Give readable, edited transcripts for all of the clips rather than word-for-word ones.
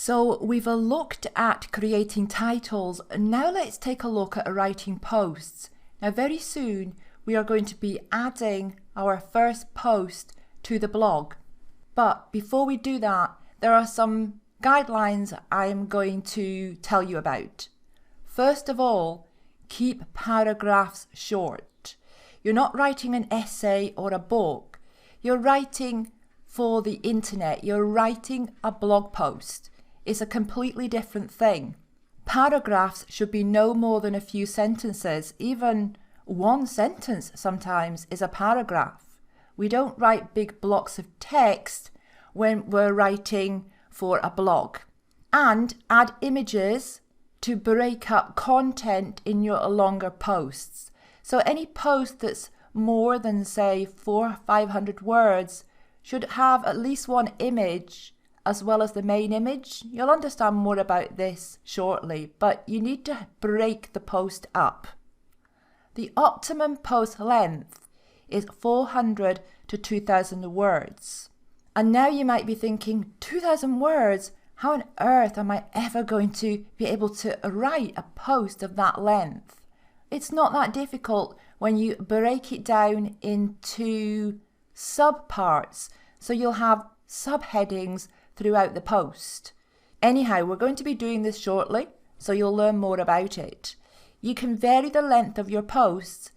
So we've looked at creating titles. Now let's take a look at writing posts. Now very soon we are going to be adding our first post to the blog. But before we do that, there are some guidelines I'm going to tell you about. First of all, keep paragraphs short. You're not writing an essay or a book. You're writing for the internet. You're writing a blog post. It's a completely different thing. Paragraphs should be no more than a few sentences. Even one sentence sometimes is a paragraph. We don't write big blocks of text when we're writing for a blog. And add images to break up content in your longer posts. So any post that's more than, say, 400 or 500 words should have at least one image as well as the main image. You'll understand more about this shortly, but you need to break the post up. The optimum post length is 400 to 2,000 words. And now you might be thinking, 2,000 words? How on earth am I ever going to be able to write a post of that length? It's not that difficult when you break it down into subparts. So you'll have subheadings throughout the post. Anyhow, we're going to be doing this shortly, so you'll learn more about it. You can vary the length of your posts,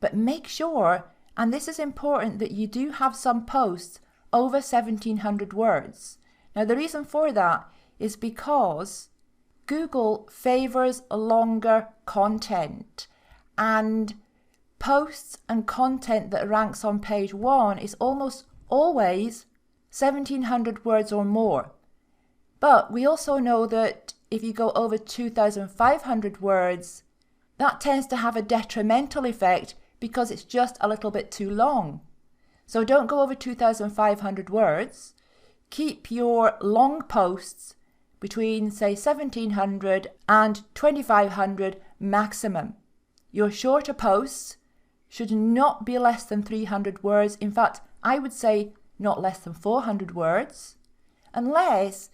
but make sure, and this is important, that you do have some posts over 1,700 words. Now the reason for that is because Google favors longer content, and posts and content that ranks on page 1 is almost always 1,700 words or more. But we also know that if you go over 2,500 words, that tends to have a detrimental effect because it's just a little bit too long. So don't go over 2,500 words. Keep your long posts between, say, 1,700 and 2,500 maximum. Your shorter posts should not be less than 300 words. In fact, I would say not less than 400 words, unless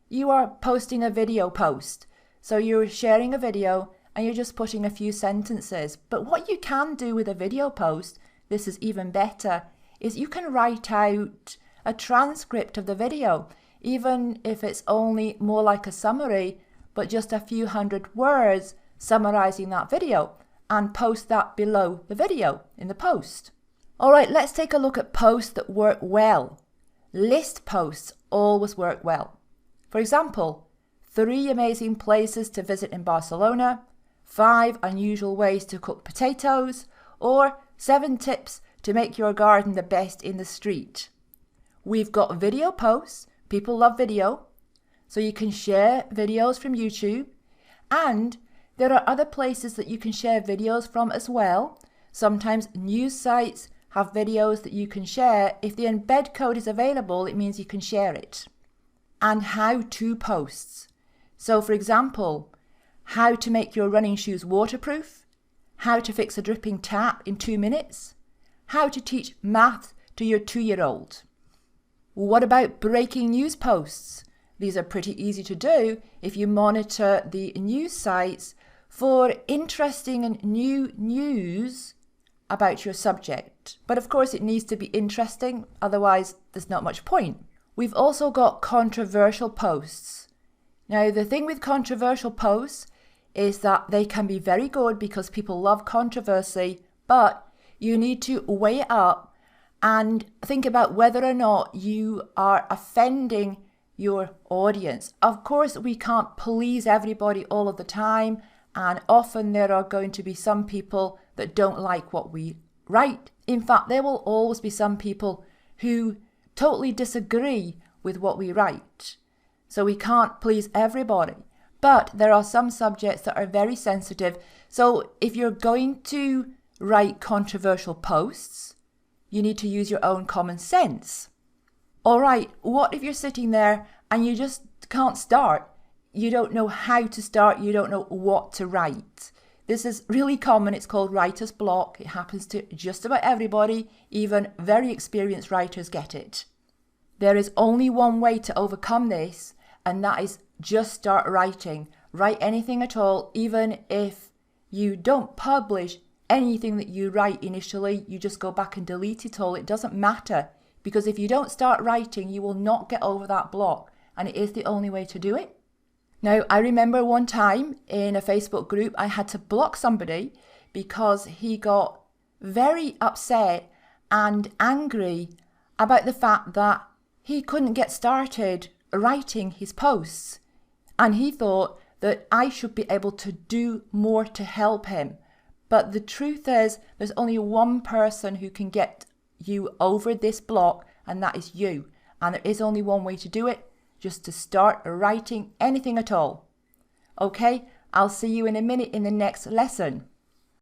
you are posting a video post. So you're sharing a video and you're just putting a few sentences. But what you can do with a video post, this is even better, is you can write out a transcript of the video, even if it's only more like a summary, but just a few hundred words summarizing that video, and post that below the video in the post. All right, let's take a look at posts that work well. List posts always work well. For example, 3 amazing places to visit in Barcelona, 5 unusual ways to cook potatoes, or 7 tips to make your garden the best in the street. We've got video posts. People love video, so you can share videos from YouTube, and there are other places that you can share videos from as well. Sometimes news sites have videos that you can share. If the embed code is available, it means you can share it. And how-to posts. So for example, how to make your running shoes waterproof, how to fix a dripping tap in 2 minutes, how to teach math to your 2-year-old. What about breaking news posts? These are pretty easy to do if you monitor the news sites for interesting and new news about your subject. But of course it needs to be interesting, otherwise there's not much point. We've also got controversial posts. Now the thing with controversial posts is that they can be very good because people love controversy, but you need to weigh it up and think about whether or not you are offending your audience. Of course, we can't please everybody all of the time, and often there are going to be some people that don't like what we write. In fact, there will always be some people who totally disagree with what we write. So we can't please everybody. But there are some subjects that are very sensitive. So if you're going to write controversial posts, you need to use your own common sense. All right, what if you're sitting there and you just can't start? You don't know how to start, you don't know what to write. This is really common, it's called writer's block. It happens to just about everybody, even very experienced writers get it. There is only one way to overcome this, and that is just start writing. Write anything at all, even if you don't publish anything that you write initially, you just go back and delete it all. It doesn't matter, because if you don't start writing, you will not get over that block, and it is the only way to do it. Now, I remember one time in a Facebook group, I had to block somebody because he got very upset and angry about the fact that he couldn't get started writing his posts. And he thought that I should be able to do more to help him. But the truth is, there's only one person who can get you over this block, and that is you. And there is only one way to do it, just to start writing anything at all. Okay, I'll see you in a minute in the next lesson.